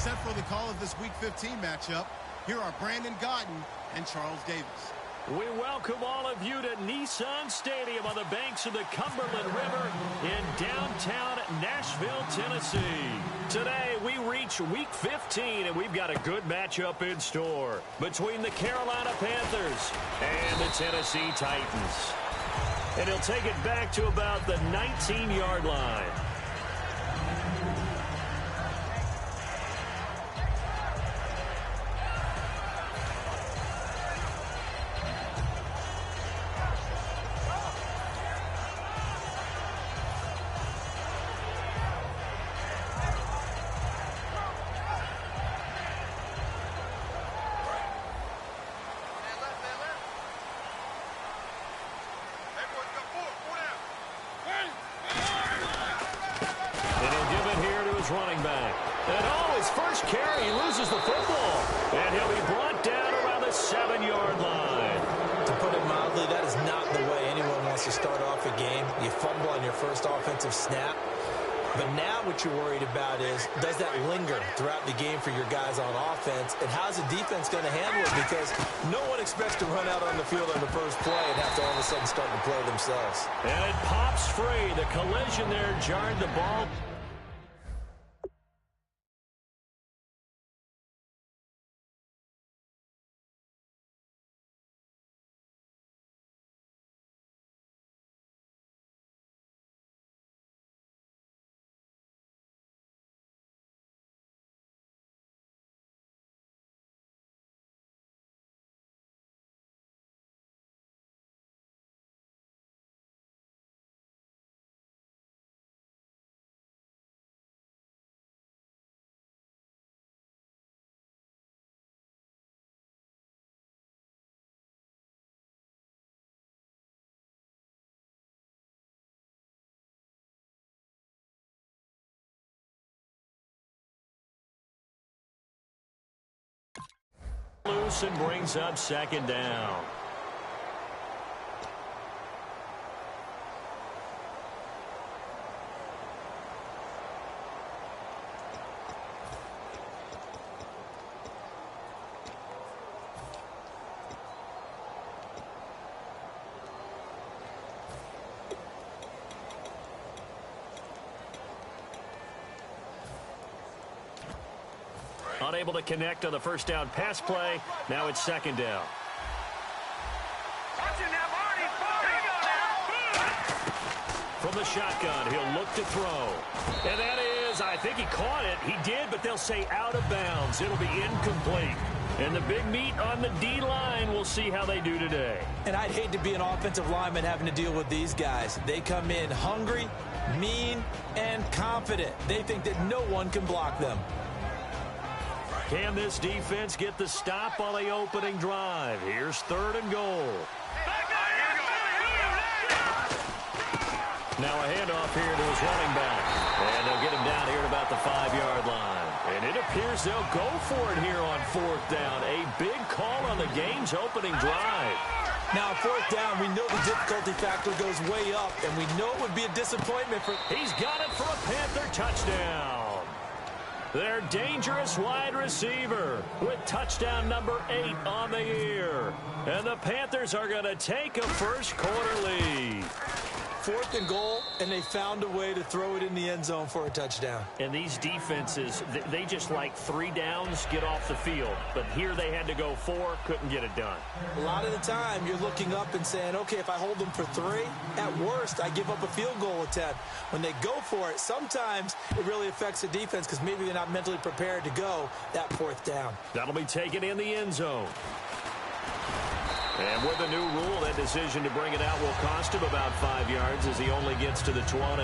set for the call of this Week 15 matchup. Here are Brandon Gaudin and Charles Davis. We welcome all of you to Nissan Stadium on the banks of the Cumberland River in downtown Nashville, Tennessee. Today, we reach Week 15, and we've got a good matchup in store between the Carolina Panthers and the Tennessee Titans. And he'll take it back to about the 19-yard line. Running back. And his first carry, he loses the football. And he'll be brought down around the 7-yard line. To put it mildly, that is not the way anyone wants to start off a game. You fumble on your first offensive snap. But now what you're worried about is, does that linger throughout the game for your guys on offense? And how's the defense going to handle it? Because no one expects to run out on the field on the first play and have to all of a sudden start to play themselves. And it pops free. The collision there jarred the ball. Loose and brings up second down. Unable to connect on the first down pass play. Now it's second down. From the shotgun, he'll look to throw. And that is, I think he caught it. He did, but they'll say out of bounds. It'll be incomplete. And the big meat on the D-line, we'll see how they do today. And I'd hate to be an offensive lineman having to deal with these guys. They come in hungry, mean, and confident. They think that no one can block them. Can this defense get the stop on the opening drive? Here's 3rd and goal. Now a handoff here to his running back. And they'll get him down here at about the 5-yard line. And it appears they'll go for it here on 4th down. A big call on the game's opening drive. Now, 4th down, we know the difficulty factor goes way up, and we know it would be a disappointment for... He's got it for a Panther touchdown. Their dangerous wide receiver with touchdown number 8 on the year. And the Panthers are going to take a first-quarter lead. 4th and goal, and they found a way to throw it in the end zone for a touchdown. And these defenses, they just like 3 downs, get off the field. But here they had to go 4, couldn't get it done. A lot of the time, you're looking up and saying, okay, if I hold them for 3, at worst, I give up a field goal attempt. When they go for it, sometimes it really affects the defense because maybe they're not mentally prepared to go that 4th down. That'll be taken in the end zone. And with the new rule, that decision to bring it out will cost him about 5 yards as he only gets to the 20.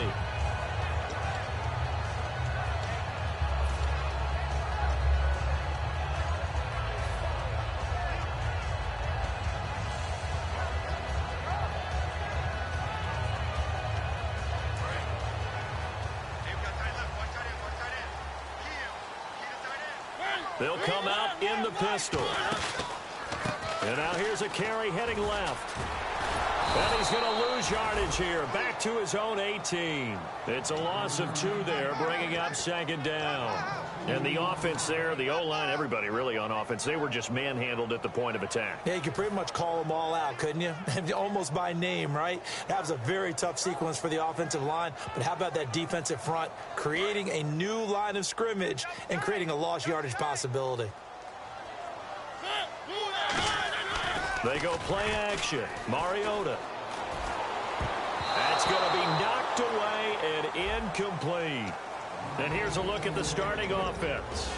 They'll come out in the pistol. And now here's a carry heading left. And he's going to lose yardage here. Back to his own 18. It's a loss of 2 there, bringing up second down. And the offense there, the O-line, everybody really on offense, they were just manhandled at the point of attack. Yeah, you could pretty much call them all out, couldn't you? Almost by name, right? That was a very tough sequence for the offensive line. But how about that defensive front creating a new line of scrimmage and creating a lost yardage possibility? They go play action. Mariota. That's going to be knocked away and incomplete. And here's a look at the starting offense.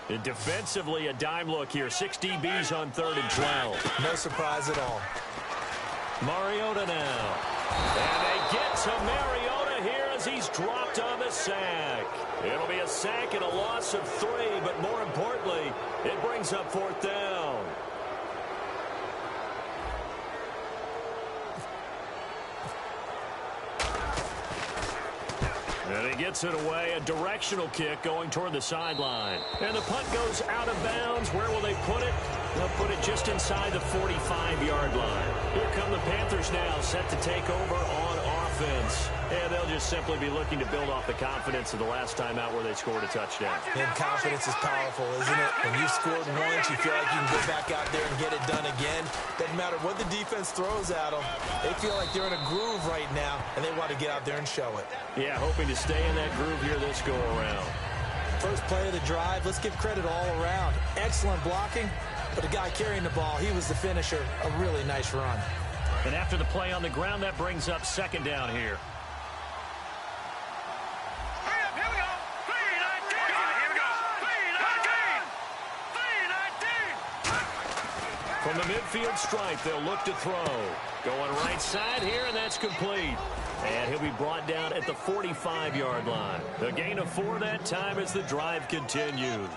And defensively, a dime look here. 6 DBs on 3rd and 12. No surprise at all. Mariota now. And they get to Mariota here as he's dropped on the sack. It'll be a sack and a loss of 3, but more importantly, it brings up 4th down. And he gets it away, a directional kick going toward the sideline. And the punt goes out of bounds. Where will they put it? They'll put it just inside the 45-yard line. Here come the Panthers now, set to take over on offense. And they'll just simply be looking to build off the confidence of the last time out where they scored a touchdown. And confidence is powerful, isn't it? When you've scored once, you feel like you can go back out there and get it done again. Doesn't matter what the defense throws at them. They feel like they're in a groove right now, and they want to get out there and show it. Yeah, hoping to stay in that groove here this go-around. First play of the drive, let's give credit all around. Excellent blocking, but the guy carrying the ball, he was the finisher. A really nice run. And after the play on the ground, that brings up second down here. From the midfield stripe, they'll look to throw. Going right side here, and that's complete. And he'll be brought down at the 45-yard line. A gain of 4 that time as the drive continues.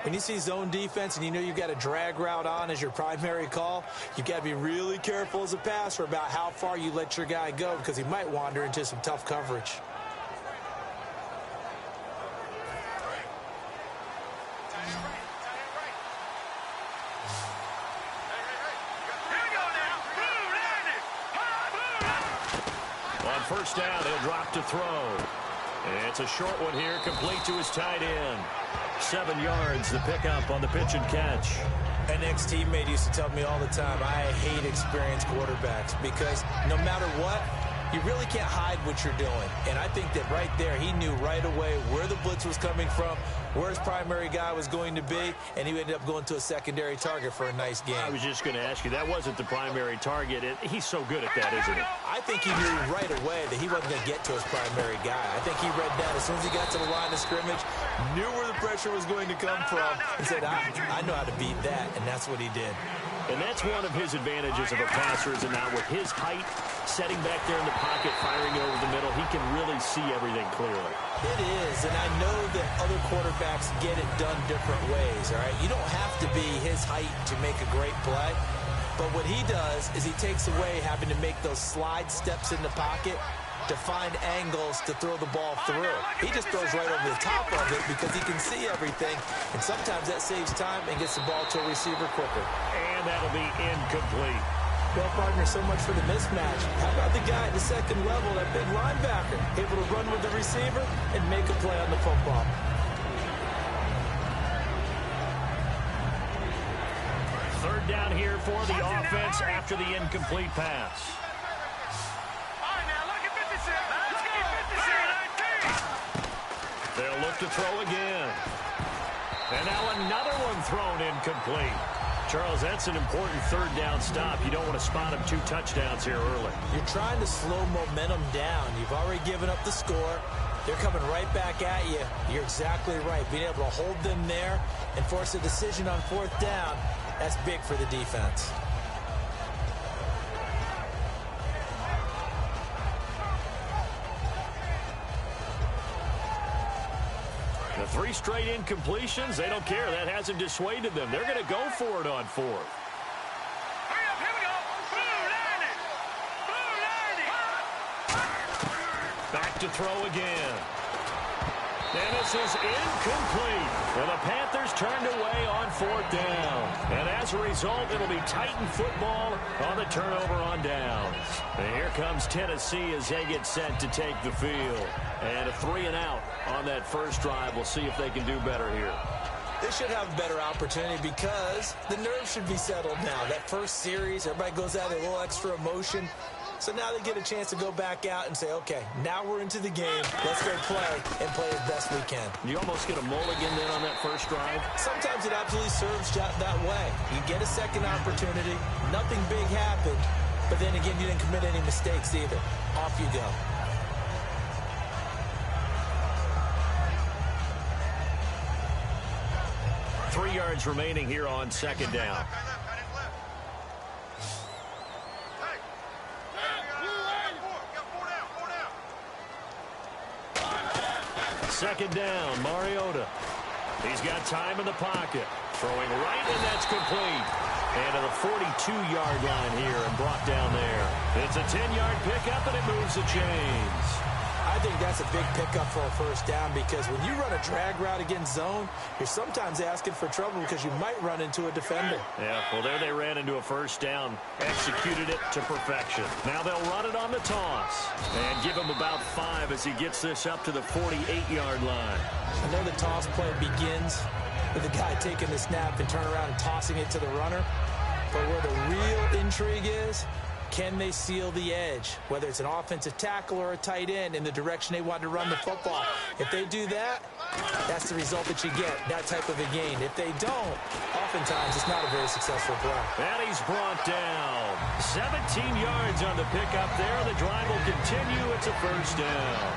When you see zone defense and you know you've got a drag route on as your primary call, you've got to be really careful as a passer about how far you let your guy go because he might wander into some tough coverage. First down, he'll drop to throw. And it's a short one here, complete to his tight end. 7 yards, the pickup on the pitch and catch. An ex-teammate used to tell me all the time, I hate experienced quarterbacks because no matter what, you really can't hide what you're doing. And I think that right there, he knew right away where the blitz was coming from, where his primary guy was going to be, and he ended up going to a secondary target for a nice game. I was just going to ask you, that wasn't the primary target. He's so good at that, isn't he? I think he knew right away that he wasn't going to get to his primary guy. I think he read down as soon as he got to the line of scrimmage, knew where the pressure was going to come from, and said, I know how to beat that, and that's what he did. And that's one of his advantages of a passer, is now with his height, setting back there in the pocket, firing over the middle, he can really see everything clearly. It is, and I know that other quarterbacks get it done different ways, all right? You don't have to be his height to make a great play, but what he does is he takes away having to make those slide steps in the pocket to find angles to throw the ball through. He just throws right over the top of it because he can see everything, and sometimes that saves time and gets the ball to a receiver quicker. And that'll be incomplete. Well, partner, so much for the mismatch. How about the guy at the second level, that big linebacker, able to run with the receiver and make a play on the football? Third down here for the offense after the incomplete pass. They'll look to throw again. And now another one thrown incomplete. Charles, that's an important third down stop. You don't want to spot him 2 touchdowns here early. You're trying to slow momentum down. You've already given up the score. They're coming right back at you. You're exactly right. Being able to hold them there and force a decision on 4th down, that's big for the defense. The 3 straight incompletions, they don't care. That hasn't dissuaded them. They're going to go for it on 4th. to throw again. And this is incomplete. And the Panthers turned away on 4th down. And as a result, it'll be Titan football on the turnover on downs. And here comes Tennessee as they get set to take the field. And a 3-and-out on that first drive. We'll see if they can do better here. They should have a better opportunity because the nerves should be settled now. That first series, everybody goes out with a little extra emotion. So now they get a chance to go back out and say, okay, now we're into the game. Let's go play and play as best we can. You almost get a mulligan then on that first drive? Sometimes it absolutely serves that way. You get a second opportunity. Nothing big happened. But then again, you didn't commit any mistakes either. Off you go. Three yards remaining here on 2nd down. Second down, Mariota. He's got time in the pocket. Throwing right, and that's complete. And to the 42-yard line here and brought down there. It's a 10-yard pickup, and it moves the chains. I think that's a big pickup for a first down because when you run a drag route against zone, you're sometimes asking for trouble because you might run into a defender. Yeah, well, there they ran into a first down, executed it to perfection. Now they'll run it on the toss and give him about 5 as he gets this up to the 48-yard line. I know the toss play begins with the guy taking the snap and turn around and tossing it to the runner, but where the real intrigue is, can they seal the edge, whether it's an offensive tackle or a tight end in the direction they want to run the football? If they do that, that's the result that you get, that type of a gain. If they don't, oftentimes it's not a very successful play. And he's brought down. 17 yards on the pickup there. The drive will continue. It's a first down.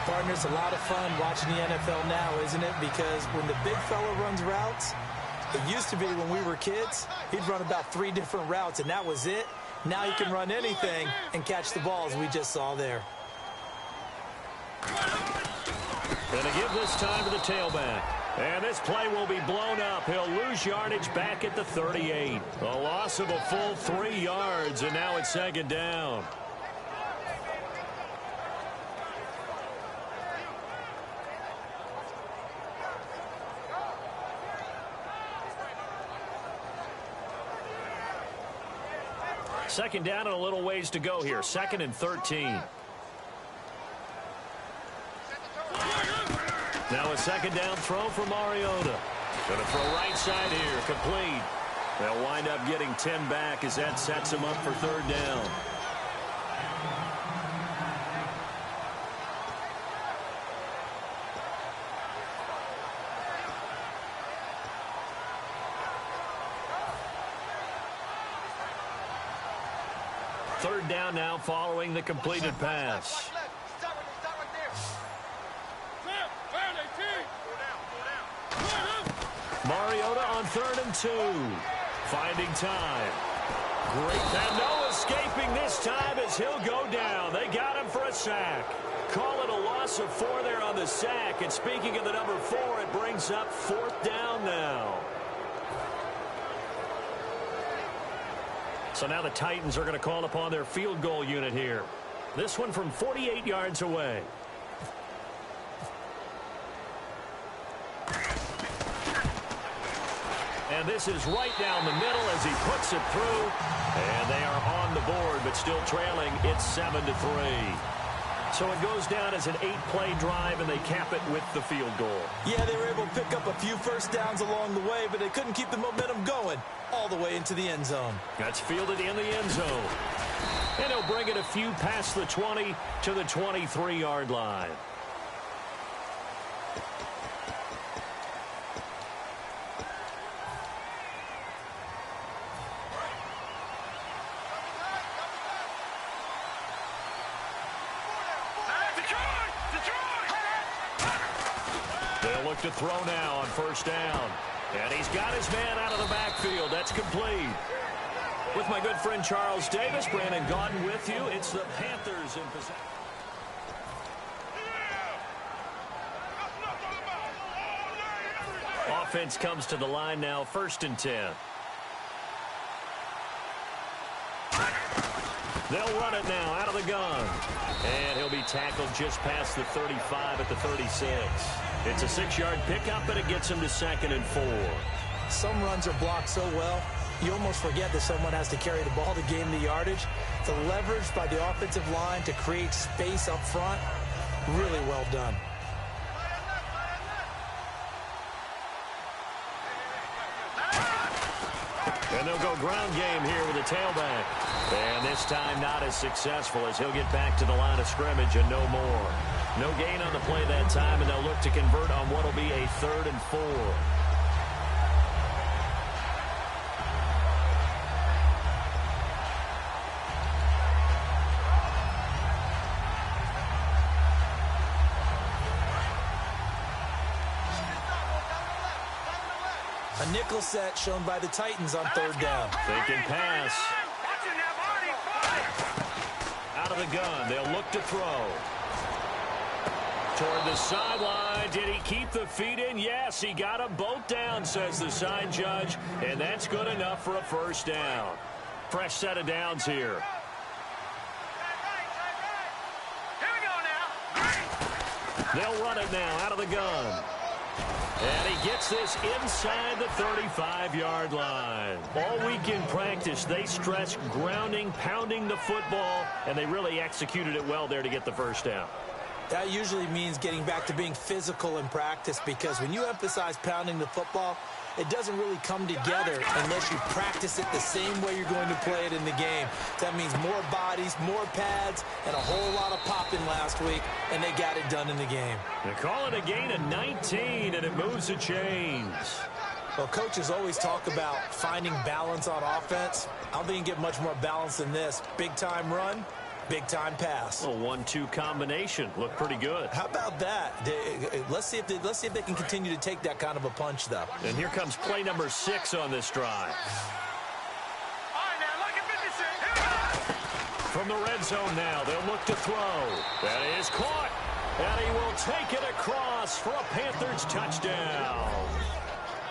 Partner, it's a lot of fun watching the NFL now, isn't it? Because when the big fella runs routes, it used to be when we were kids, he'd run about 3 different routes, and that was it. Now he can run anything and catch the balls we just saw there. Going to give this time to the tailback. And this play will be blown up. He'll lose yardage back at the 38. A loss of a full 3 yards, and now it's 2nd down. Second down and a little ways to go here. 2nd and 13. Now a 2nd down throw for Mariota. Going to throw right side here. Complete. They'll wind up getting 10 back as that sets them up for 3rd down. Third down now following the completed pass. Mariota on 3rd and 2. Finding time. Great. And no escaping this time as he'll go down. They got him for a sack. Call it a loss of 4 there on the sack. And speaking of the number 4, it brings up 4th down now. So now the Titans are going to call upon their field goal unit here. This one from 48 yards away. And this is right down the middle as he puts it through. And they are on the board, but still trailing. It's 7-3. So it goes down as an 8-play drive, and they cap it with the field goal. Yeah, they were able to pick up a few first downs along the way, but they couldn't keep the momentum going all the way into the end zone. That's fielded in the end zone. And he'll bring it a few past the 20 to the 23-yard line. They'll look to throw now on 1st down. And he's got his man out of the backfield. That's complete. With my good friend Charles Davis, Brandon Gaudin with you. It's the Panthers in possession. Offense comes to the line now, 1st and 10. They'll run it now out of the gun. And he'll be tackled just past the 35 at the 36. It's a 6-yard pickup, and it gets him to 2nd and 4. Some runs are blocked so well, you almost forget that someone has to carry the ball to gain the yardage. The leverage by the offensive line to create space up front, really well done. And they'll go ground game here with a tailback. And this time not as successful as he'll get back to the line of scrimmage and no more. No gain on the play that time, and they'll look to convert on what will be a 3rd and 4. A nickel set shown by the Titans on 3rd down. Faking pass. Out of the gun. They'll look to throw. Toward the sideline. Did he keep the feet in? Yes, he got them both down, says the sign judge. And that's good enough for a 1st down. Fresh set of downs here. They'll run it now out of the gun. And he gets this inside the 35-yard line. All week in practice, they stressed grounding, pounding the football, and they really executed it well there to get the 1st down. That usually means getting back to being physical in practice, because when you emphasize pounding the football, it doesn't really come together unless you practice it the same way you're going to play it in the game. That means more bodies, more pads, and a whole lot of popping last week, and they got it done in the game. They call it a gain of 19, and it moves the chains. Well, coaches always talk about finding balance on offense. I don't think you can get much more balance than this. Big-time run, big-time pass. A 1-2 combination. Looked pretty good. How about that? Let's see if they can continue to take that kind of a punch, though. And here comes play number 6 on this drive. From the red zone now, they'll look to throw. That is caught. And he will take it across for a Panthers touchdown.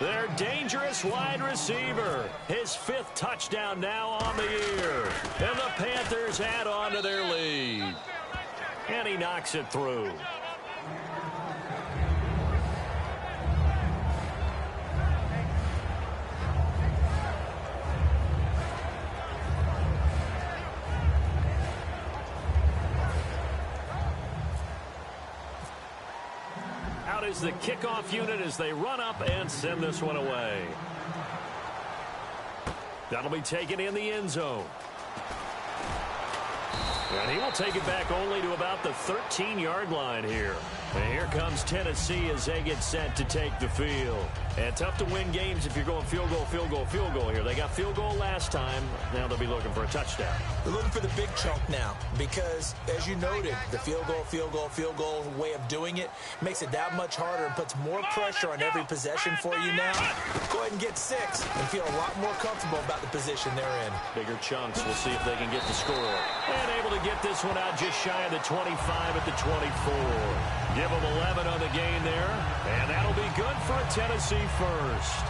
Their dangerous wide receiver. His 5th touchdown now on the year. And the Panthers add on to their lead. And he knocks it through. Out is the kickoff unit as they run up and send this one away. That'll be taken in the end zone. And he will take it back only to about the 13-yard line here. And here comes Tennessee as they get set to take the field. And tough to win games if you're going field goal, field goal, field goal here. They got field goal last time. Now they'll be looking for a touchdown. They're looking for the big chunk now because, as you noted, the field goal way of doing it makes it that much harder and puts more pressure on every possession for you now. Go ahead and get 6 and feel a lot more comfortable about the position they're in. Bigger chunks. We'll see if they can get the score. And able to get this one out just shy of the 25 at the 24. Give them 11 on the game there, and that'll be good for a Tennessee first.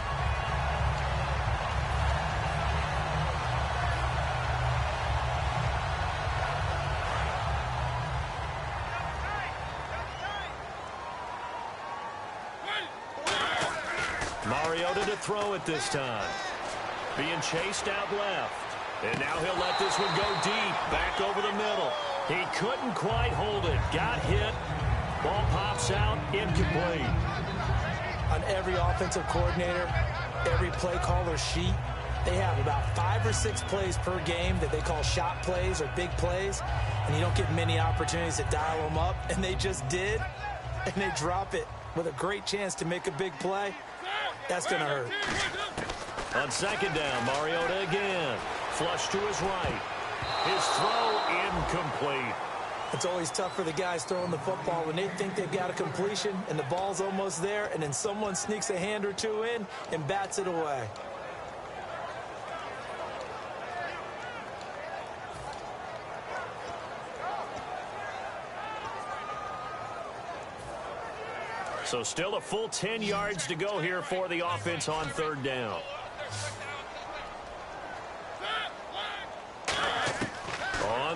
Mariota to throw it this time. Being chased out left. And now he'll let this one go deep, back over the middle. He couldn't quite hold it. Got hit. Ball pops out, incomplete. On every offensive coordinator, every play caller sheet, they have about 5 or 6 plays per game that they call shot plays or big plays, and you don't get many opportunities to dial them up, and they just did, and they drop it with a great chance to make a big play. That's going to hurt. On 2nd down, Mariota again. Flush to his right. His throw incomplete. It's always tough for the guys throwing the football when they think they've got a completion and the ball's almost there, and then someone sneaks a hand or two in and bats it away. So still a full 10 yards to go here for the offense on 3rd down.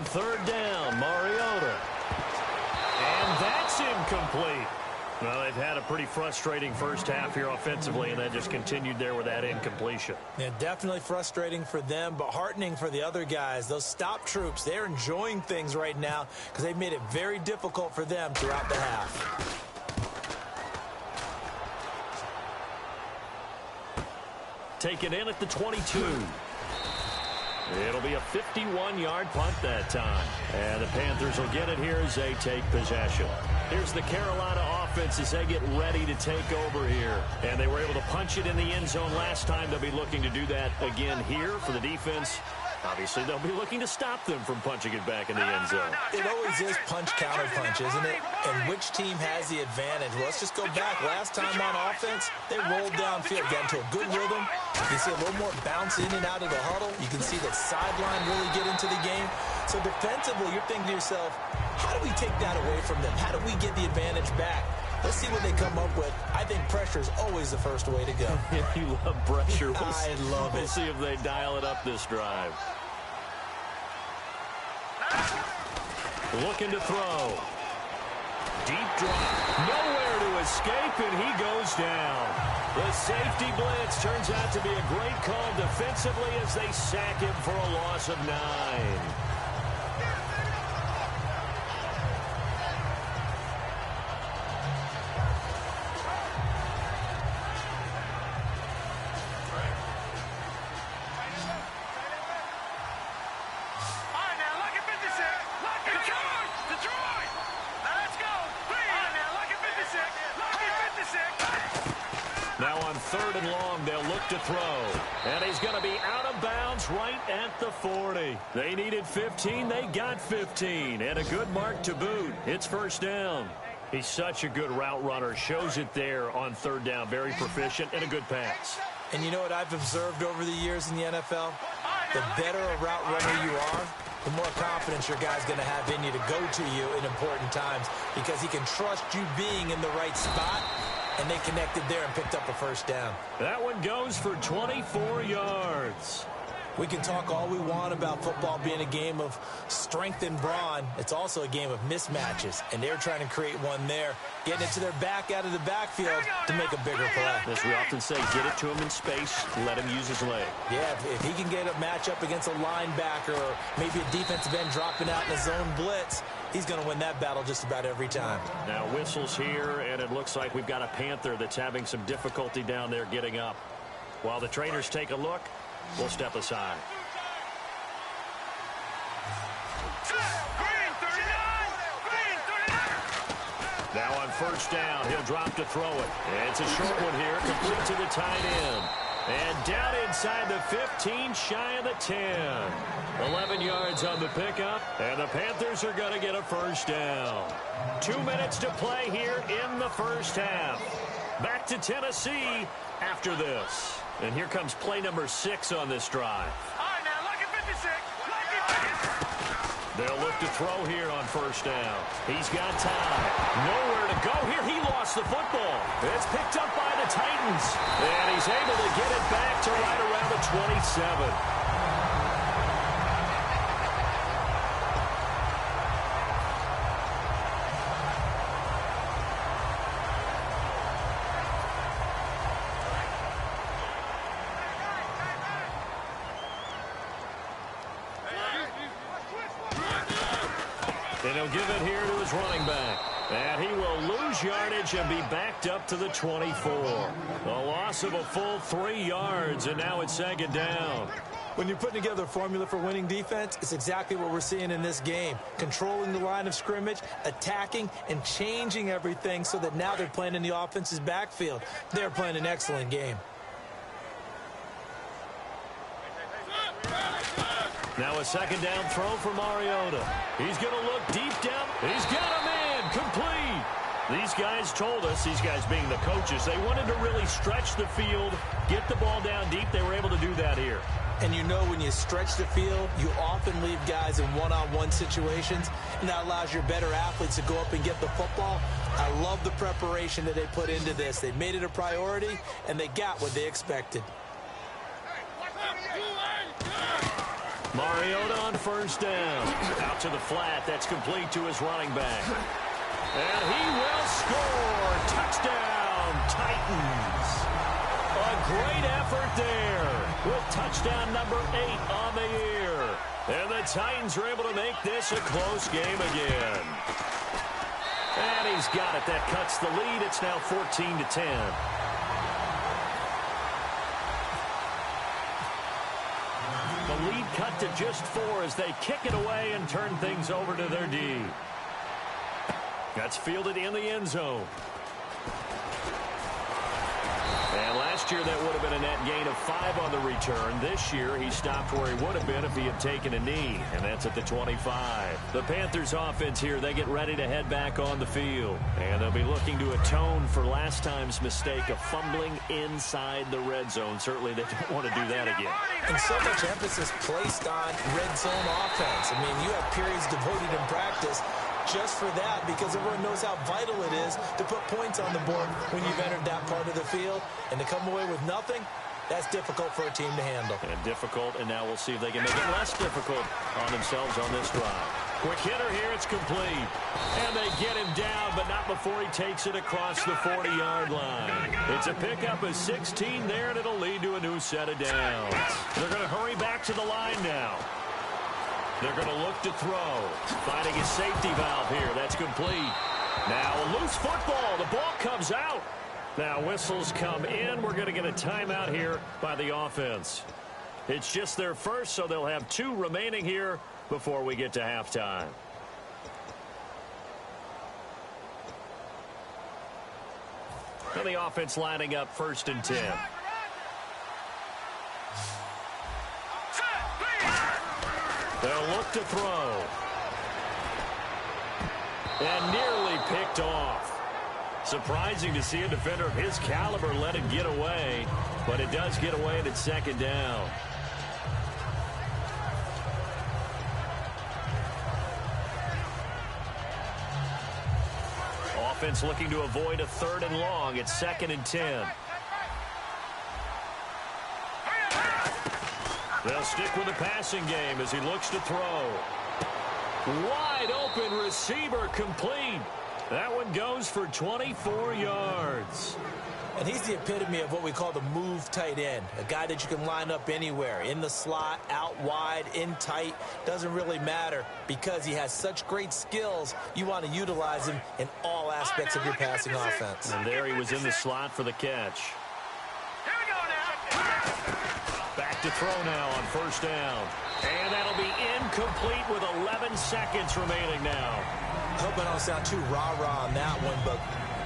on third down, Mariota. And that's incomplete. Well, they've had a pretty frustrating first half here offensively, and that just continued there with that incompletion. Yeah, definitely frustrating for them, but heartening for the other guys. Those stop troops, they're enjoying things right now because they've made it very difficult for them throughout the half. Take it in at the 22. It'll be a 51-yard punt that time. And the Panthers will get it here as they take possession. Here's the Carolina offense as they get ready to take over here. And they were able to punch it in the end zone last time. They'll be looking to do that again here for the defense. Obviously, they'll be looking to stop them from punching it back in the end zone. It always is punch-counter-punch, isn't it? And which team has the advantage? Well, let's just go back. Last time on offense, they rolled downfield, got into a good rhythm. You can see a little more bounce in and out of the huddle. You can see that sideline really get into the game. So defensively, you're thinking to yourself, how do we take that away from them? How do we get the advantage back? Let's see what they come up with. I think pressure is always the first way to go. You love pressure. I love it. We'll see if they dial it up this drive. Looking to throw. Deep drop. Nowhere to escape, and he goes down. The safety blitz turns out to be a great call defensively as they sack him for a loss of 9. Now on third and long, they'll look to throw. And he's going to be out of bounds right at the 40. They needed 15. They got 15. And a good mark to boot. It's first down. He's such a good route runner. Shows it there on third down. Very proficient and a good pass. And you know what I've observed over the years in the NFL? The better a route runner you are, the more confidence your guy's going to have in you to go to you in important times because he can trust you being in the right spot. And they connected there and picked up a first down. That one goes for 24 yards. We can talk all we want about football being a game of strength and brawn. It's also a game of mismatches, and they're trying to create one there, getting it to their back out of the backfield to make a bigger play. As we often say, get it to him in space, let him use his leg. Yeah, if he can get a matchup against a linebacker or maybe a defensive end dropping out in a zone blitz, he's going to win that battle just about every time. Now whistles here, and it looks like we've got a Panther that's having some difficulty down there getting up. While the trainers take a look, we'll step aside. Now on first down, he'll drop to throw it. And it's a short one here, complete to the tight end. And down inside the 15, shy of the 10. 11 yards on the pickup, and the Panthers are going to get a first down. 2 minutes to play here in the first half. Back to Tennessee after this. And here comes play number 6 on this drive. They'll look to throw here on first down. He's got time. Nowhere to go here. He lost the football. It's picked up by the Titans. And he's able to get it back to right around the 27. And he'll give it here to his running back. And he will lose yardage and be backed up to the 24. A loss of a full 3 yards, and now it's second down. When you're putting together a formula for winning defense, it's exactly what we're seeing in this game. Controlling the line of scrimmage, attacking, and changing everything so that now they're playing in the offense's backfield. They're playing an excellent game. Now a second down throw for Mariota. He's going to look deep down. He's got a man complete. These guys told us, these guys being the coaches, they wanted to really stretch the field, get the ball down deep. They were able to do that here. And you know when you stretch the field, you often leave guys in one-on-one situations, and that allows your better athletes to go up and get the football. I love the preparation that they put into this. They made it a priority, and they got what they expected. Mariota on first down. Out to the flat. That's complete to his running back. And he will score. Touchdown, Titans. A great effort there with touchdown number 8 on the year. And the Titans are able to make this a close game again. And he's got it. That cuts the lead. It's now 14-10. The lead cut to just 4 as they kick it away and turn things over to their D. That's fielded in the end zone. And last year that would have been a net gain of 5 on the return. This year he stopped where he would have been if he had taken a knee, and that's at the 25. The Panthers offense here, they get ready to head back on the field. And they'll be looking to atone for last time's mistake of fumbling inside the red zone. Certainly they don't want to do that again. And so much emphasis placed on red zone offense. I mean, you have periods devoted in practice just for that, because everyone knows how vital it is to put points on the board when you've entered that part of the field. And to come away with nothing, that's difficult for a team to handle. And difficult, and now we'll see if they can make it less difficult on themselves on this drive. Quick hitter here, it's complete. And they get him down, but not before he takes it across the 40-yard line. It's a pickup of 16 there, and it'll lead to a new set of downs. They're going to hurry back to the line now. They're going to look to throw. Finding a safety valve here. That's complete. Now a loose football. The ball comes out. Now whistles come in. We're going to get a timeout here by the offense. It's just their first, so they'll have 2 remaining here before we get to halftime. And the offense lining up 1st and 10. They'll look to throw. And nearly picked off. Surprising to see a defender of his caliber let it get away, but it does get away and it's 2nd down. Offense looking to avoid a 3rd and long. It's 2nd and 10. They'll stick with the passing game as he looks to throw. Wide open receiver complete. That one goes for 24 yards. And he's the epitome of what we call the move tight end. A guy that you can line up anywhere. In the slot, out wide, in tight. Doesn't really matter because he has such great skills. You want to utilize him in all aspects of your passing offense. And there he was in the slot for the catch. Back to throw now on 1st down. And that'll be incomplete with 11 seconds remaining now. I hope I don't sound too rah-rah on that one, but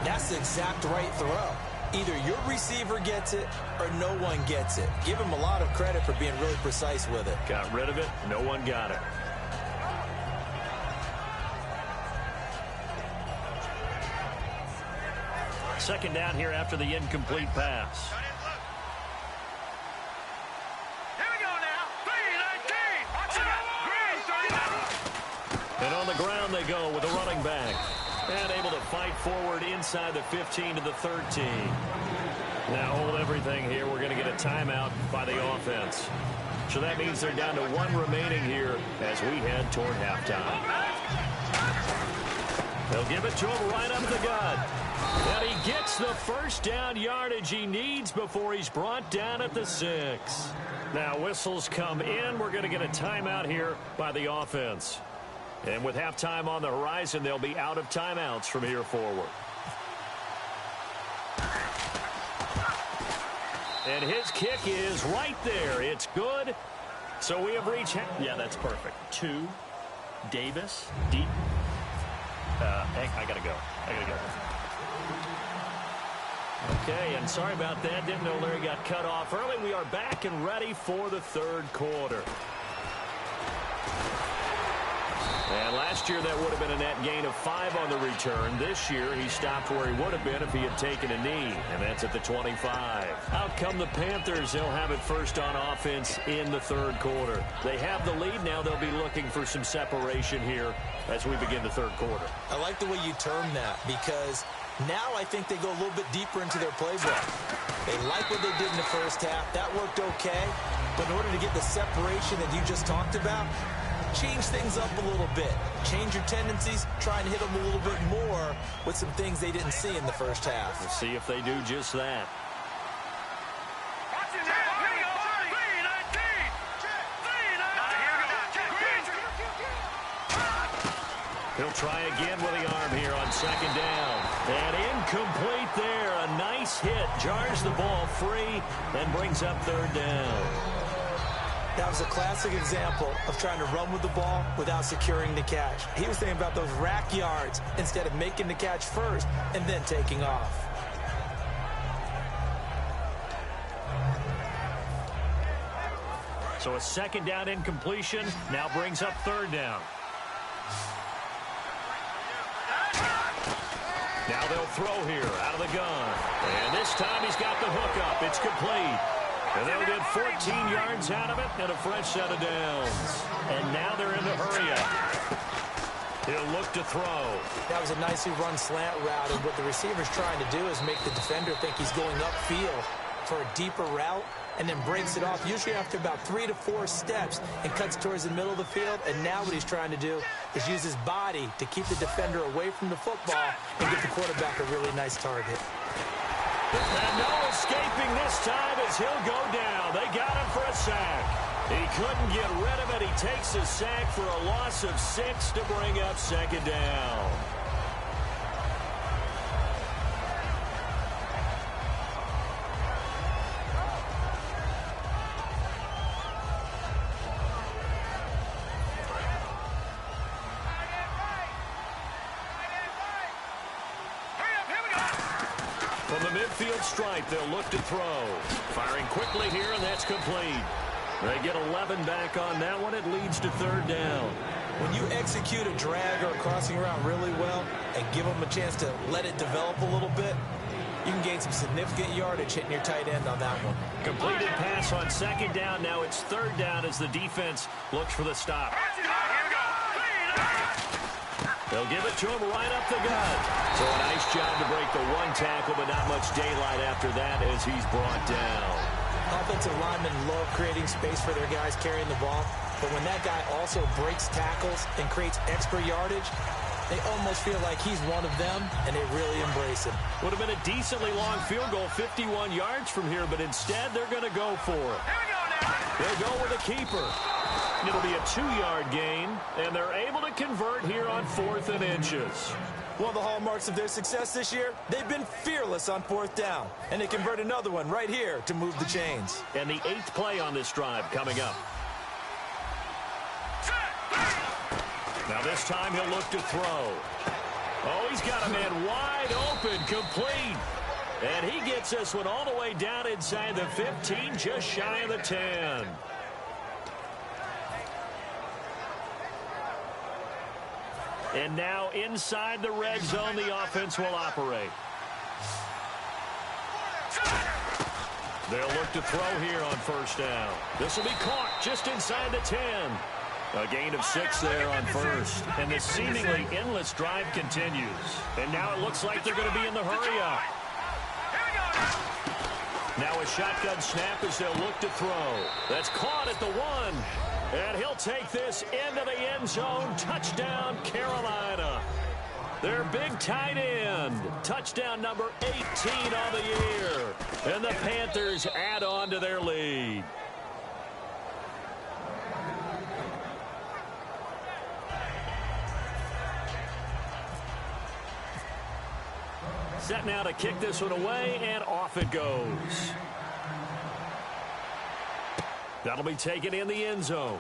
that's the exact right throw. Either your receiver gets it or no one gets it. Give him a lot of credit for being really precise with it. Got rid of it. No one got it. Second down here after the incomplete pass. And on the ground they go with a running back. And able to fight forward inside the 15 to the 13. Now hold everything here. We're going to get a timeout by the offense. So that means they're down to 1 remaining here as we head toward halftime. They'll give it to him right up the gut. And he gets the 1st down yardage he needs before he's brought down at the 6. Now whistles come in. We're going to get a timeout here by the offense. And with halftime on the horizon, they'll be out of timeouts from here forward. And his kick is right there. It's good. So we have reached... Yeah, that's perfect. 2, Davis, deep. I got to go. Okay, and sorry about that. Didn't know Larry got cut off early. We are back and ready for the 3rd quarter. And last year that would have been a net gain of 5 on the return. This year he stopped where he would have been if he had taken a knee, and that's at the 25. Out come the Panthers. They'll have it first on offense in the 3rd quarter. They have the lead now. They'll be looking for some separation here as we begin the 3rd quarter. I like the way you term that because now I think they go a little bit deeper into their playbook. They like what they did in the first half. That worked okay. But in order to get the separation that you just talked about, change things up a little bit. Change your tendencies. Try and hit them a little bit more with some things they didn't see in the first half. We'll see if they do just that. He'll try again with the arm here on second down. And incomplete there. A nice hit. Jars the ball free and brings up third down. That was a classic example of trying to run with the ball without securing the catch. He was thinking about those rack yards instead of making the catch first and then taking off. So a second down incompletion now brings up third down. Now they'll throw here out of the gun. And this time he's got the hook up. It's complete. And they'll get 14 yards out of it and a fresh set of downs. And now they're in the hurry up. He'll look to throw. That was a nicely run slant route. And what the receiver's trying to do is make the defender think he's going upfield for a deeper route and then breaks it off, usually after about 3 to 4 steps, and cuts towards the middle of the field. And now what he's trying to do is use his body to keep the defender away from the football and give the quarterback a really nice target. And no escaping this time as he'll go down. They got him for a sack. He couldn't get rid of it. He takes a sack for a loss of 6 to bring up second down. From the midfield stripe, they'll look to throw. Firing quickly here, and that's complete. They get 11 back on that one. It leads to third down. When you execute a drag or a crossing route really well and give them a chance to let it develop a little bit, you can gain some significant yardage hitting your tight end on that one. Completed pass on second down. Now it's third down as the defense looks for the stop. They'll give it to him right up the gut. So a nice job to break the one tackle, but not much daylight after that as he's brought down. Offensive linemen love creating space for their guys carrying the ball, but when that guy also breaks tackles and creates extra yardage, they almost feel like he's one of them, and they really embrace him. Would have been a decently long field goal, 51 yards from here, but instead they're going to go for it. They'll go with a keeper. It'll be a 2-yard gain, and they're able to convert here on 4th and inches. One of the hallmarks of their success this year, they've been fearless on 4th down, and they convert another one right here to move the chains. And the 8th play on this drive coming up. Now this time he'll look to throw. Oh, he's got a man wide open, complete. And he gets this one all the way down inside the 15, just shy of the 10. And now inside the red zone, the offense will operate. They'll look to throw here on first down. This will be caught just inside the 10. A gain of 6 there on first. And the seemingly endless drive continues. And now it looks like they're going to be in the hurry-up. Now a shotgun snap as they'll look to throw. That's caught at the 1. And he'll take this into the end zone. Touchdown, Carolina. Their big tight end. Touchdown number 18 on the year. And the Panthers add on to their lead. Set now to kick this one away, and off it goes. That'll be taken in the end zone.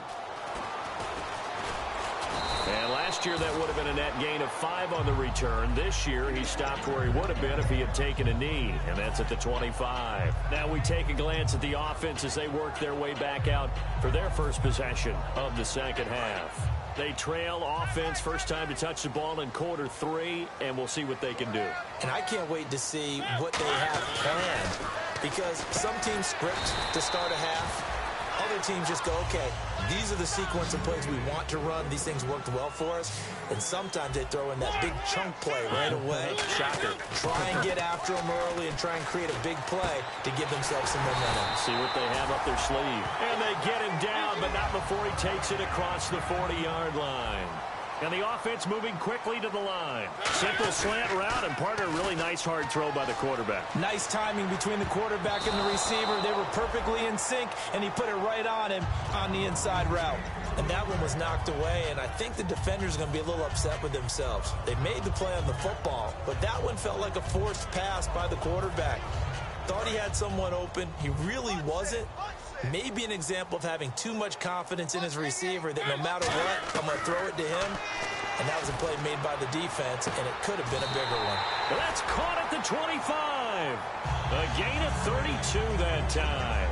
And last year that would have been a net gain of 5 on the return. This year he stopped where he would have been if he had taken a knee, and that's at the 25. Now we take a glance at the offense as they work their way back out for their first possession of the second half. They trail offense, first time to touch the ball in quarter 3, and we'll see what they can do. And I can't wait to see what they have planned, because some teams script to start a half, Other teams just go, okay, these are the sequence of plays we want to run. These things worked well for us. And sometimes they throw in that big chunk play right away. Shocker. Try and get after them early and try and create a big play to give themselves some momentum. See what they have up their sleeve. And they get him down, but not before he takes it across the 40-yard line. And the offense moving quickly to the line. Simple slant route, and part of a really nice hard throw by the quarterback. Nice timing between the quarterback and the receiver. They were perfectly in sync, and he put it right on him on the inside route. And that one was knocked away, and I think the defenders are going to be a little upset with themselves. They made the play on the football, but that one felt like a forced pass by the quarterback. Thought he had someone open. He really wasn't. Maybe an example of having too much confidence in his receiver that no matter what, I'm going to throw it to him. And that was a play made by the defense, and it could have been a bigger one. That's caught at the 25. A gain of 32 that time.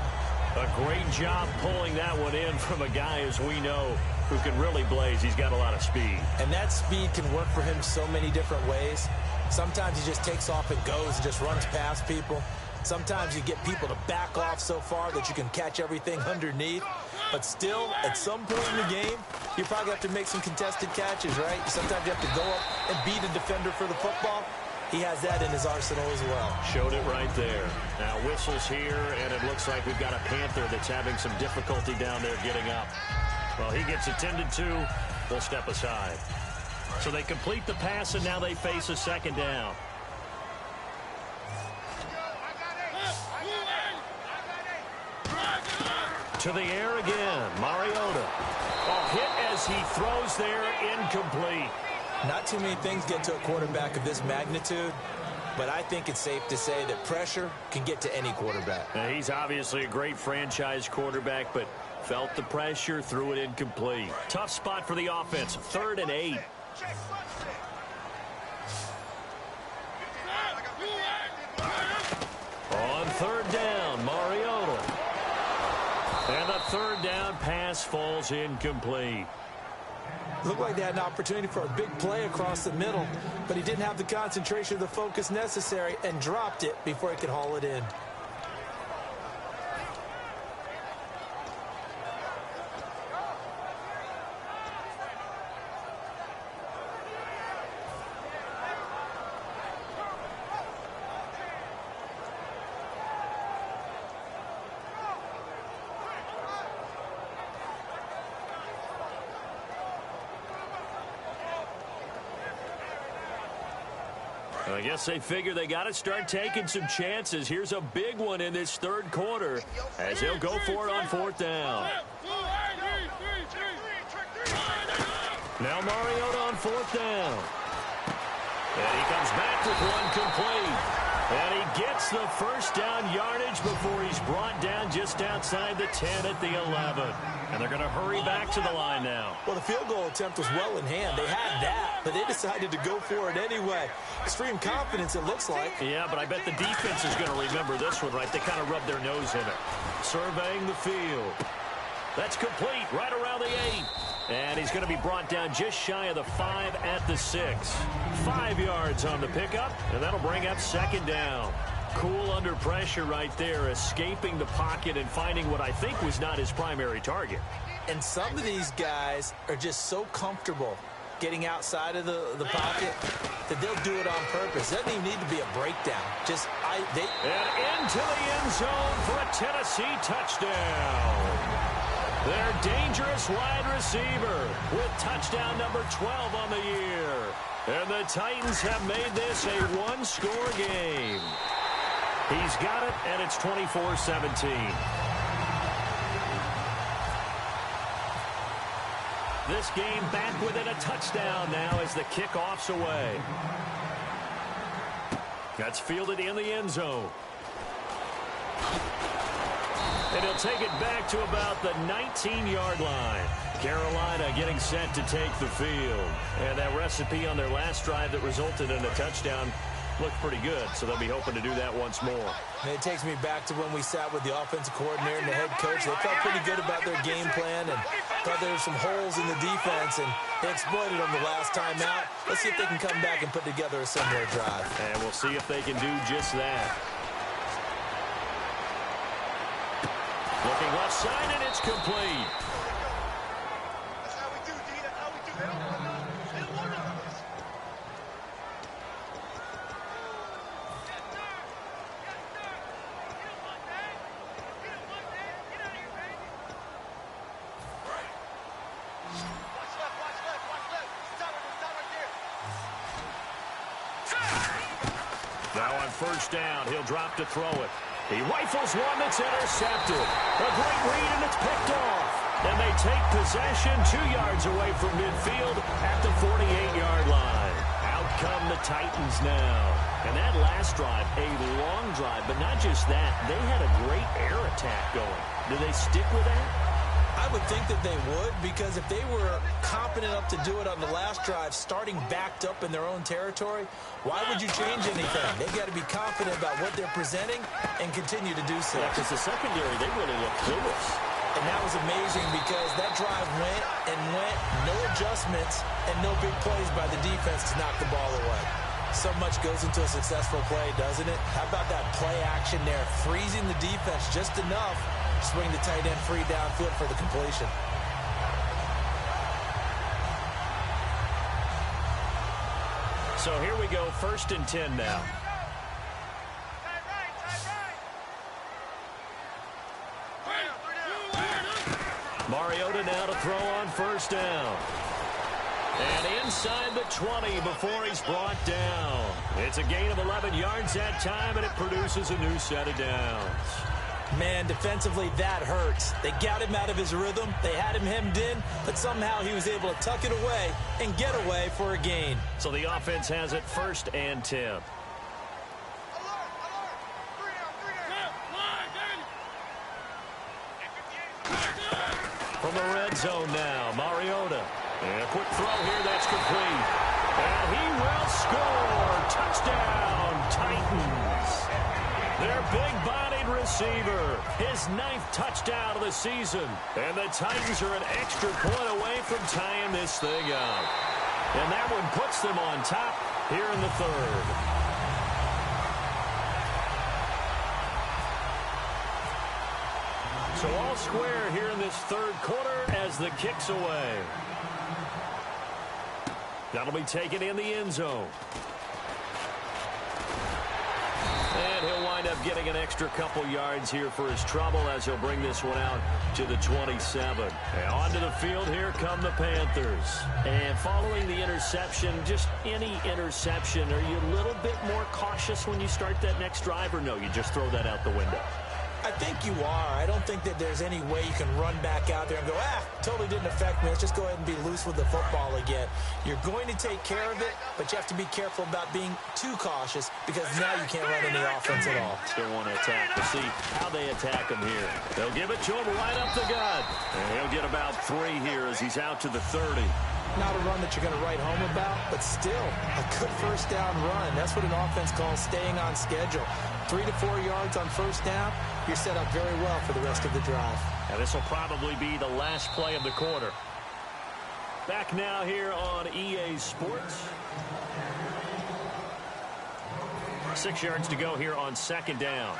A great job pulling that one in from a guy, as we know, who can really blaze. He's got a lot of speed. And that speed can work for him so many different ways. Sometimes he just takes off and goes and just runs past people. Sometimes you get people to back off so far that you can catch everything underneath. But still, at some point in the game, you probably have to make some contested catches, right? Sometimes you have to go up and beat a defender for the football. He has that in his arsenal as well. Showed it right there. Now whistles here, and it looks like we've got a Panther that's having some difficulty down there getting up. Well, he gets attended to. We'll step aside. So they complete the pass, and now they face a second down. To the air again, Mariota. Oh, hit as he throws there, incomplete. Not too many things get to a quarterback of this magnitude, but I think it's safe to say that pressure can get to any quarterback. Now, he's obviously a great franchise quarterback, but felt the pressure, threw it incomplete. Tough spot for the offense, 3rd and 8. On 3rd down, Mariota. And the 3rd down pass falls incomplete. Looked like they had an opportunity for a big play across the middle, but he didn't have the concentration or the focus necessary and dropped it before he could haul it in. I guess they figure they got to start taking some chances. Here's a big one in this 3rd quarter as they'll go for it on 4th down. Now Mariota on 4th down. And he comes back with one complete. And he gets the 1st down yardage before he's brought down just outside the 10 at the 11. And they're going to hurry back to the line now. Well, the field goal attempt was well in hand. They had that, but they decided to go for it anyway. Extreme confidence, it looks like. Yeah, but I bet the defense is going to remember this one, right? They kind of rubbed their nose in it. Surveying the field. That's complete right around the 8. And he's going to be brought down just shy of the 5 at the 6. 5 yards on the pickup, and that'll bring up 2nd down. Cool under pressure right there, escaping the pocket and finding what I think was not his primary target. And some of these guys are just so comfortable getting outside of the pocket that they'll do it on purpose. It doesn't even need to be a breakdown. And into the end zone for a Tennessee touchdown. Their dangerous wide receiver with touchdown number 12 on the year. And the Titans have made this a one-score game. He's got it, and it's 24-17. This game back within a touchdown now as the kickoff's away. That's fielded in the end zone. And he'll take it back to about the 19-yard line. Carolina getting set to take the field. And that recipe on their last drive that resulted in a touchdown looked pretty good, so they'll be hoping to do that once more. And it takes me back to when we sat with the offensive coordinator and the head coach. They felt pretty good about their game plan and thought there were some holes in the defense, and they exploited them the last time out. Let's see if they can come back and put together a similar drive. And we'll see if they can do just that. Looking left side, and it's complete. That's how we do, D. That's how we do. They don't want none of this. Yes, sir. Yes, sir. You don't want that. You don't want that. Get out of here, baby. Watch left, watch left, watch left. Stop right there. Now on first down, he'll drop to throw it. He rifles one that's intercepted. A great read, and it's picked off. And they take possession 2 yards away from midfield at the 48-yard line. Out come the Titans now. And that last drive, a long drive, but not just that. They had a great air attack going. Do they stick with that? I would think that they would, because if they were competent enough to do it on the last drive, starting backed up in their own territory, why would you change anything? They've got to be confident about what they're presenting and continue to do so. Yeah, because the secondary, they really look clueless. And that was amazing because that drive went and went, no adjustments, and no big plays by the defense to knock the ball away. So much goes into a successful play, doesn't it? How about that play action there, freezing the defense just enough, swing the tight end free downfield for the completion. So here we go, 1st and 10 now. Mariota now to throw on first down. And inside the 20 before he's brought down. It's a gain of 11 yards that time, and it produces a new set of downs. Man, defensively, that hurts. They got him out of his rhythm. They had him hemmed in, but somehow he was able to tuck it away and get away for a gain. So the offense has it 1st and 10. From the red zone now, Mariota. And a quick throw here, that's complete. And he will score. Touchdown, Titans. Their big-bodied receiver, his 9th touchdown of the season. And the Titans are an extra point away from tying this thing up. And that one puts them on top here in the 3rd. So all square here in this 3rd quarter as the kick's away. That'll be taken in the end zone. And he'll wind up getting an extra couple yards here for his trouble as he'll bring this one out to the 27. And onto the field, here come the Panthers. And following the interception, just any interception, are you a little bit more cautious when you start that next drive, or no, you just throw that out the window? I think you are. I don't think that there's any way you can run back out there and go, totally didn't affect me. Let's just go ahead and be loose with the football again. You're going to take care of it, but you have to be careful about being too cautious because now you can't run any offense at all. Still want to attack. We'll see how they attack him here. They'll give it to him right up the gut. And he'll get about 3 here as he's out to the 30. Not a run that you're going to write home about, but still a good first down run. That's what an offense calls staying on schedule. 3 to 4 yards on first down, you're set up very well for the rest of the drive. And this will probably be the last play of the quarter. Back now here on EA Sports. 6 yards to go here on 2nd down.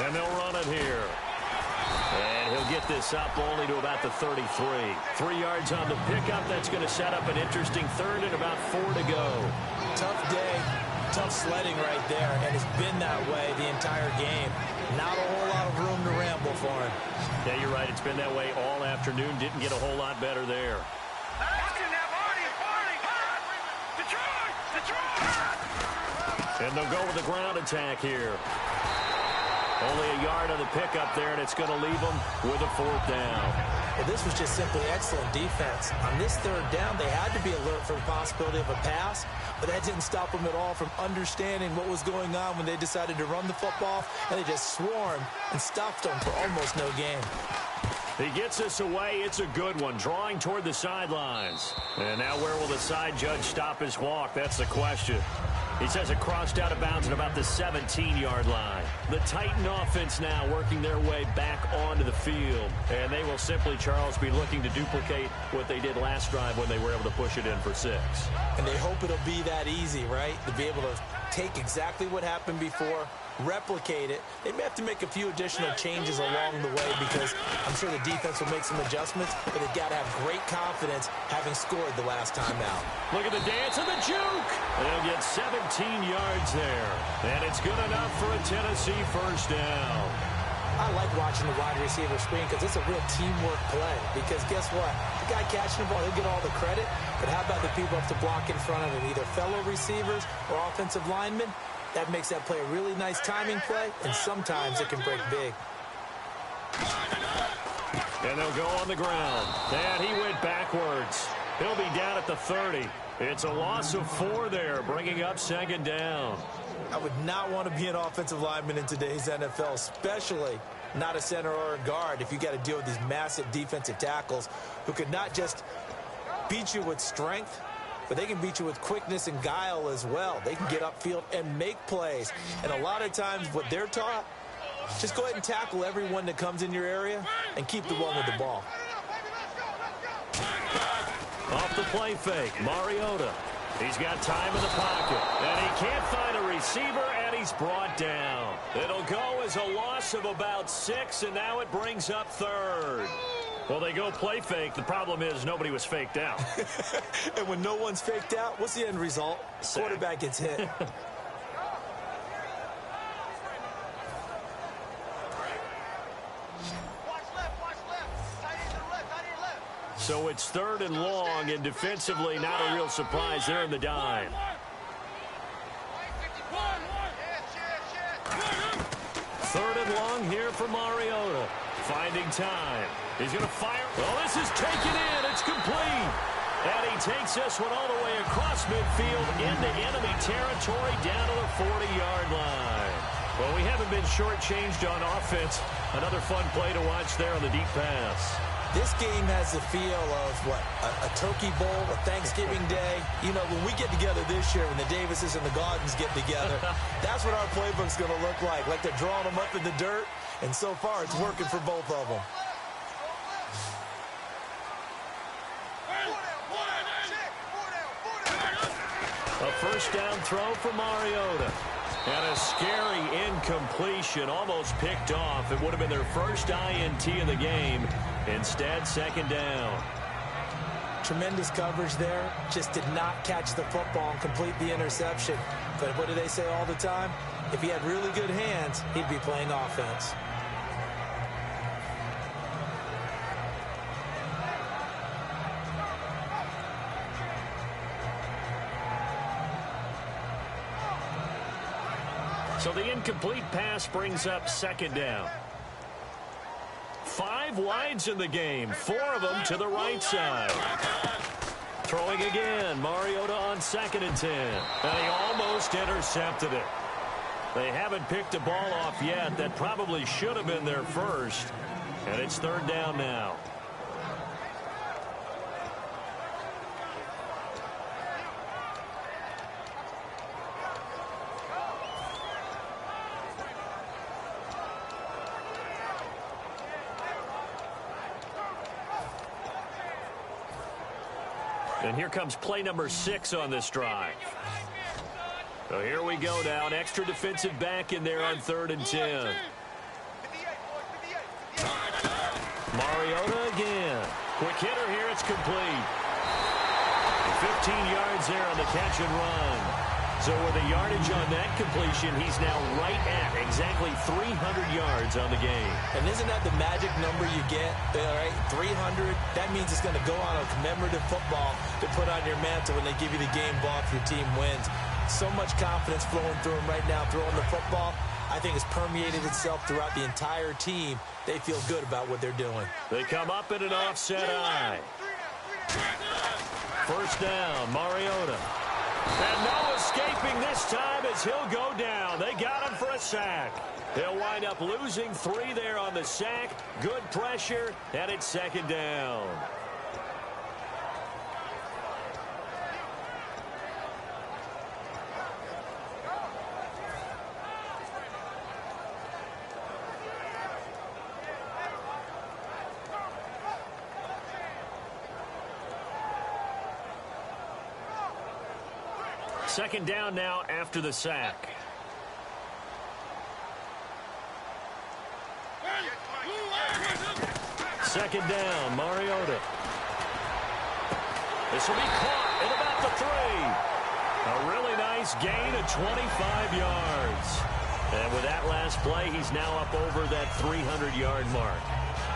And they'll run it here. And he'll get this up only to about the 33. 3 yards on the pickup. That's going to set up an interesting 3rd and about 4 to go. Tough day, tough sledding right there, and it's been that way the entire game. Not a whole lot of room to ramble for him. Yeah, you're right. It's been that way all afternoon. Didn't get a whole lot better there. And they'll go with the ground attack here. Only a yard on the pickup there, and it's going to leave them with a 4th down. Well, this was just simply excellent defense. On this 3rd down, they had to be alert for the possibility of a pass, but that didn't stop them at all from understanding what was going on when they decided to run the football, and they just swarmed and stopped them for almost no gain. He gets this away. It's a good one, drawing toward the sidelines. And now where will the side judge stop his walk? That's the question. He says it crossed out of bounds at about the 17-yard line. The Titan offense now working their way back onto the field. And they will simply, Charles, be looking to duplicate what they did last drive when they were able to push it in for 6. And they hope it'll be that easy, right? To be able to take exactly what happened before, replicate it. They may have to make a few additional changes along the way because I'm sure the defense will make some adjustments, but they've got to have great confidence having scored the last time out. Look at the dance and the juke. They'll get 17 yards there. And it's good enough for a Tennessee first down. I like watching the wide receiver screen because it's a real teamwork play. Because guess what? The guy catching the ball, he'll get all the credit. But how about the people have to block in front of him, either fellow receivers or offensive linemen? That makes that play a really nice timing play, and sometimes it can break big. And they'll go on the ground. And he went backwards. He'll be down at the 30. It's a loss of 4 there, bringing up second down. I would not want to be an offensive lineman in today's NFL, especially not a center or a guard if you got to deal with these massive defensive tackles who could not just beat you with strength, but they can beat you with quickness and guile as well. They can get upfield and make plays. And a lot of times what they're taught, just go ahead and tackle everyone that comes in your area and keep the one with the ball. Off the play fake, Mariota. He's got time in the pocket, and he can't find a receiver, and he's brought down. It'll go as a loss of about 6, and now it brings up 3rd. Well, they go play fake. The problem is nobody was faked out. And when no one's faked out, what's the end result? Sack. Quarterback gets hit. So it's 3rd and long, and defensively not a real surprise there in the dime. 3rd and long here for Mariota. Finding time. He's going to fire. Well, this is taken in. It's complete. And he takes this one all the way across midfield into enemy territory down to the 40-yard line. Well, we haven't been shortchanged on offense. Another fun play to watch there on the deep pass. This game has the feel of, what, a turkey bowl, a Thanksgiving day. You know, when we get together this year, when the Davises and the Gardens get together, that's what our playbook's going to look like. Like they're drawing them up in the dirt, and so far it's working for both of them. A first down throw for Mariota. And a scary incompletion, almost picked off. It would have been their first INT of the game. Instead, second down. Tremendous coverage there. Just did not catch the football and complete the interception. But what do they say all the time? If he had really good hands, he'd be playing offense. So the incomplete pass brings up second down. 5 wides in the game, 4 of them to the right side. Throwing again, Mariota on 2nd and 10. And he almost intercepted it. They haven't picked a ball off yet. That probably should have been their first. And it's 3rd down now. And here comes play number 6 on this drive. So here we go now. An extra defensive back in there on 3rd and 10. Mariota again. Quick hitter here. It's complete. 15 yards there on the catch and run. So with the yardage on that completion, he's now right at exactly 300 yards on the game. And isn't that the magic number you get? Right? 300. That means it's going to go on a commemorative football to put on your mantle when they give you the game ball if your team wins. So much confidence flowing through him right now, throwing the football. I think it's permeated itself throughout the entire team. They feel good about what they're doing. They come up in an offset eye. First down, Mariota. And no escaping this time as he'll go down. They got him for a sack. They'll wind up losing 3 there on the sack. Good pressure, and it's second down. Second down now after the sack. Second down, Mariota. This will be caught at about the 3. A really nice gain of 25 yards. And with that last play, he's now up over that 300-yard mark.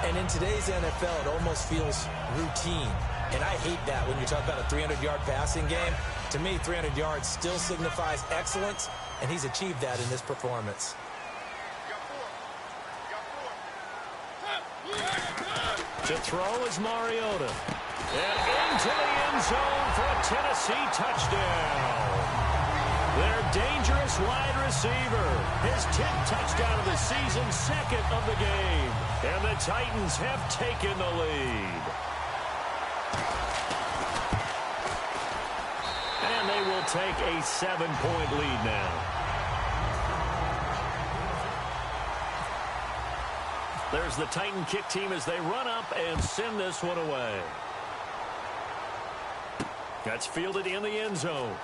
And in today's NFL, it almost feels routine. And I hate that when you talk about a 300-yard passing game. To me, 300 yards still signifies excellence, and he's achieved that in this performance. To throw is Mariota. And into the end zone for a Tennessee touchdown. Their dangerous wide receiver. His 10th touchdown of the season, second of the game. And the Titans have taken the lead. And they will take a 7-point lead now. There's the Titan kick team as they run up and send this one away. That's fielded in the end zone.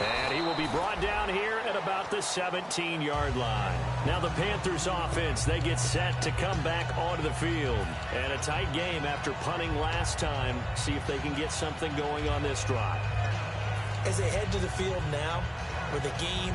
And he will be brought down here at about the 17-yard line. Now the Panthers offense, they get set to come back onto the field. And a tight game after punting last time. See if they can get something going on this drive. As they head to the field now, with the game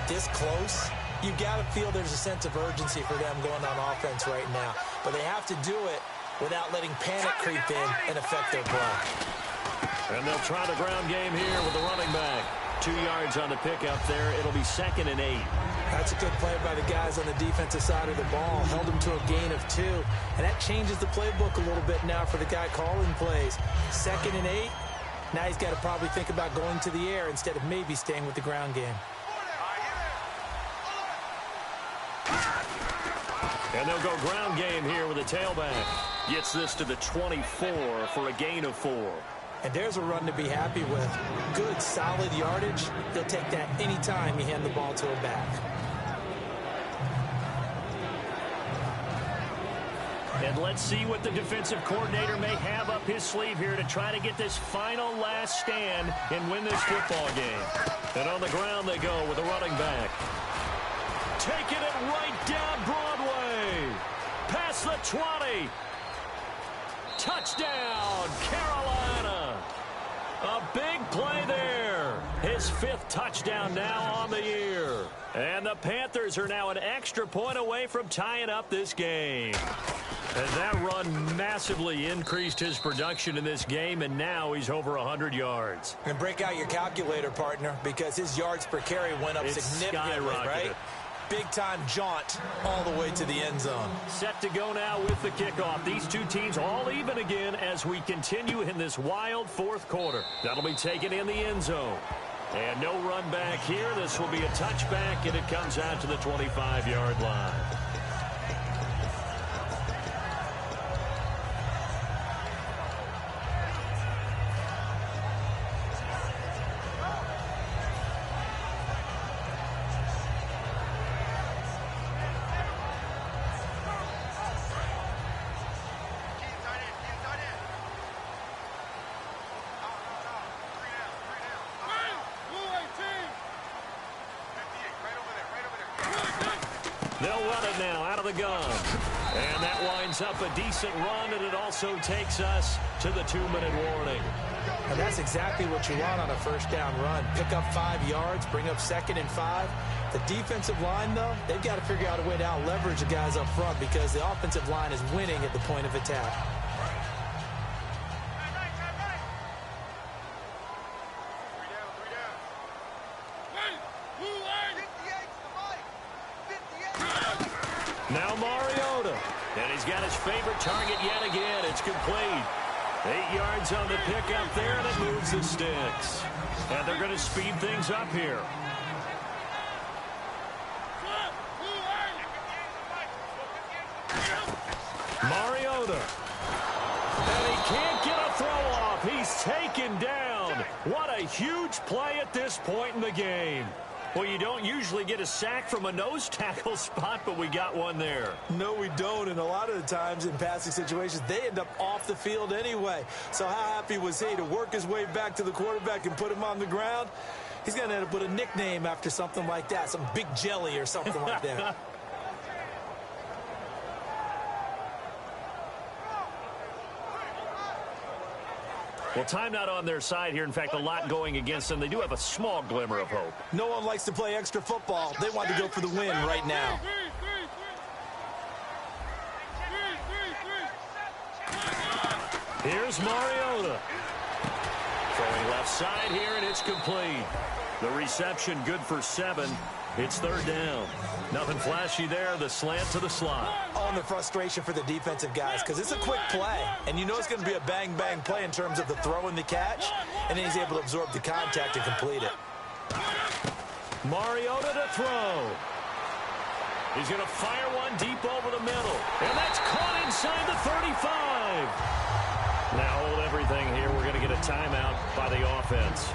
this close, you've got to feel there's a sense of urgency for them going on offense right now. But they have to do it without letting panic creep in and affect their play. And they'll try the ground game here with the running back. 2 yards on the pickup there. It'll be 2nd and 8. That's a good play by the guys on the defensive side of the ball. Held them to a gain of 2. And that changes the playbook a little bit now for the guy calling plays. 2nd and 8. Now he's got to probably think about going to the air instead of maybe staying with the ground game. And they'll go ground game here with a tailback. Gets this to the 24 for a gain of 4. And there's a run to be happy with. Good, solid yardage. They'll take that anytime you hand the ball to a back. And let's see what the defensive coordinator may have up his sleeve here to try to get this final last stand and win this football game. And on the ground they go with a running back. Taking it right down Broadway. Past the 20. Touchdown, Carolina. A big play there. His 5th touchdown now on the year. And the Panthers are now an extra point away from tying up this game. And that run massively increased his production in this game, and now he's over 100 yards. And break out your calculator, partner, because his yards per carry went up significantly, right? Big-time jaunt all the way to the end zone. Set to go now with the kickoff. These two teams all even again as we continue in this wild 4th quarter. That'll be taken in the end zone. And no run back here. This will be a touchback, and it comes out to the 25-yard line. They'll run it now out of the gun. And that winds up a decent run, and it also takes us to the 2-minute warning. And that's exactly what you want on a first down run. Pick up 5 yards, bring up 2nd and 5. The defensive line, though, they've got to figure out a way to out-leverage the guys up front because the offensive line is winning at the point of attack. Now Mariota. And he's got his favorite target yet again. It's complete. 8 yards on the pickup there, and it moves the sticks. And they're going to speed things up here. Mariota. And he can't get a throw off. He's taken down. What a huge play at this point in the game. Well, you don't usually get a sack from a nose tackle spot, but we got one there. No, we don't, and a lot of the times in passing situations, they end up off the field anyway. So how happy was he to work his way back to the quarterback and put him on the ground? He's going to end up with a nickname after something like that, some Big Jelly or something like that. Well, time not on their side here. In fact, a lot going against them. They do have a small glimmer of hope. No one likes to play extra football. They want to go for the win right now. Here's Mariota. Throwing left side here, and it's complete. The reception good for 7. It's third down. Nothing flashy there. The slant to the slot. On the frustration for the defensive guys because it's a quick play. And you know it's going to be a bang-bang play in terms of the throw and the catch. And then he's able to absorb the contact and complete it. Mariota to throw. He's going to fire one deep over the middle. And that's caught inside the 35. Now hold everything here. We're going to get a timeout by the offense.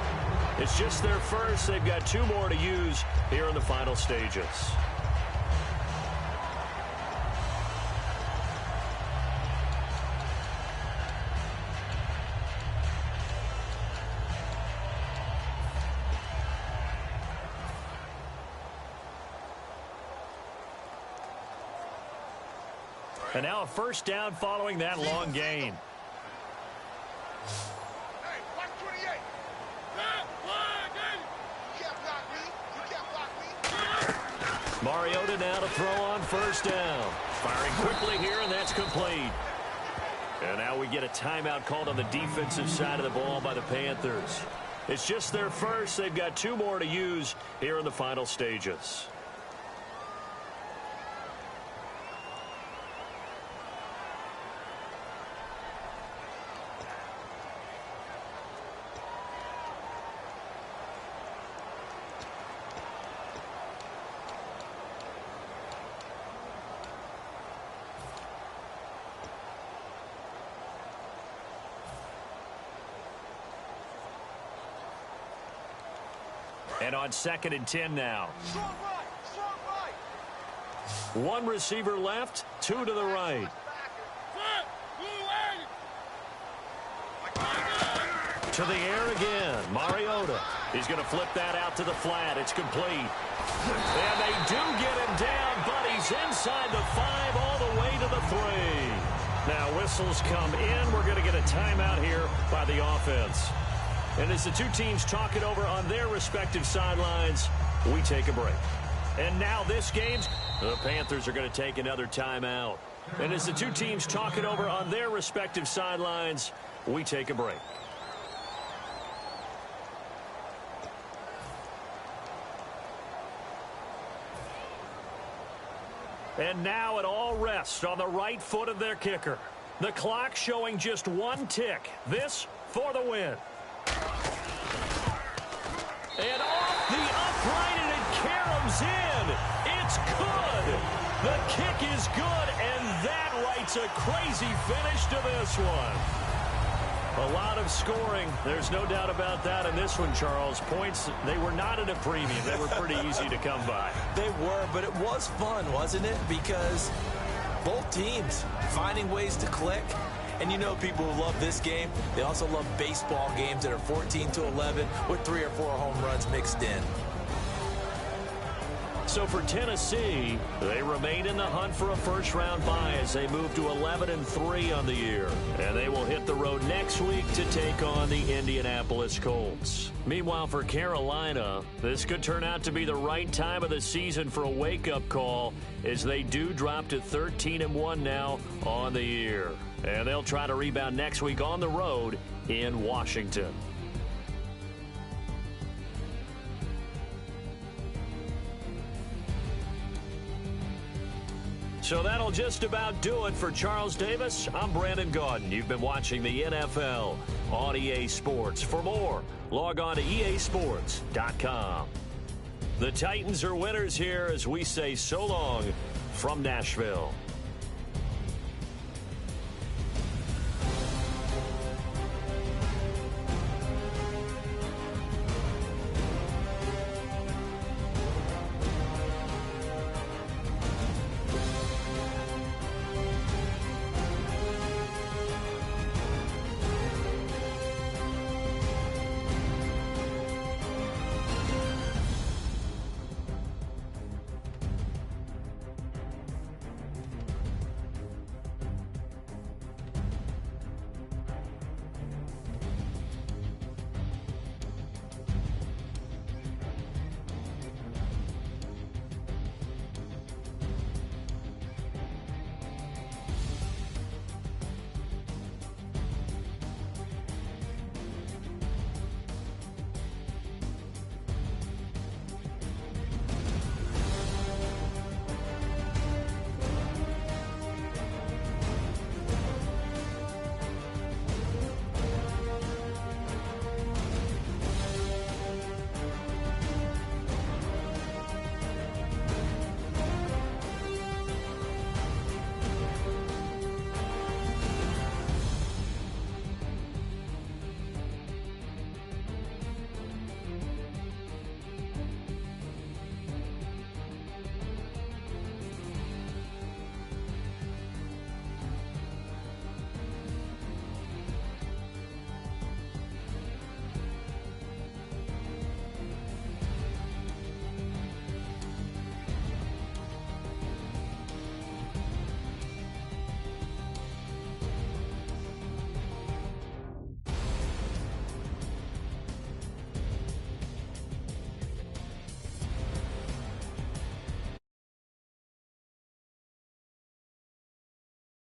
It's just their first. They've got 2 more to use here in the final stages. And now a first down following that long gain. Mariota now to throw on first down. Firing quickly here, and that's complete. And now we get a timeout called on the defensive side of the ball by the Panthers. It's just their first. They've got 2 more to use here in the final stages. And on 2nd and 10 now. 1 receiver left, 2 to the right. To the air again, Mariota. He's going to flip that out to the flat. It's complete. And they do get him down, but he's inside the 5 all the way to the 3. Now whistles come in. We're going to get a timeout here by the offense. And as the 2 teams talk it over on their respective sidelines, we take a break. And now this game's, the Panthers are going to take another timeout. And as the 2 teams talk it over on their respective sidelines, we take a break. And now it all rests on the right foot of their kicker. The clock showing just 1 tick. This for the win. And off the upright, and it caroms in. It's good. The kick is good, and that writes a crazy finish to this one. A lot of scoring. There's no doubt about that in this one, Charles. Points, they were not at a premium. They were pretty easy to come by. They were, but it was fun, wasn't it? Because both teams finding ways to click. And you know people who love this game, they also love baseball games that are 14-11 with 3 or 4 home runs mixed in. So for Tennessee, they remain in the hunt for a first-round bye as they move to 11-3 on the year. And they will hit the road next week to take on the Indianapolis Colts. Meanwhile, for Carolina, this could turn out to be the right time of the season for a wake-up call as they do drop to 13-1 now on the year. And they'll try to rebound next week on the road in Washington. So that'll just about do it for Charles Davis. I'm Brandon Gaudin. You've been watching the NFL on EA Sports. For more, log on to easports.com. The Titans are winners here as we say so long from Nashville.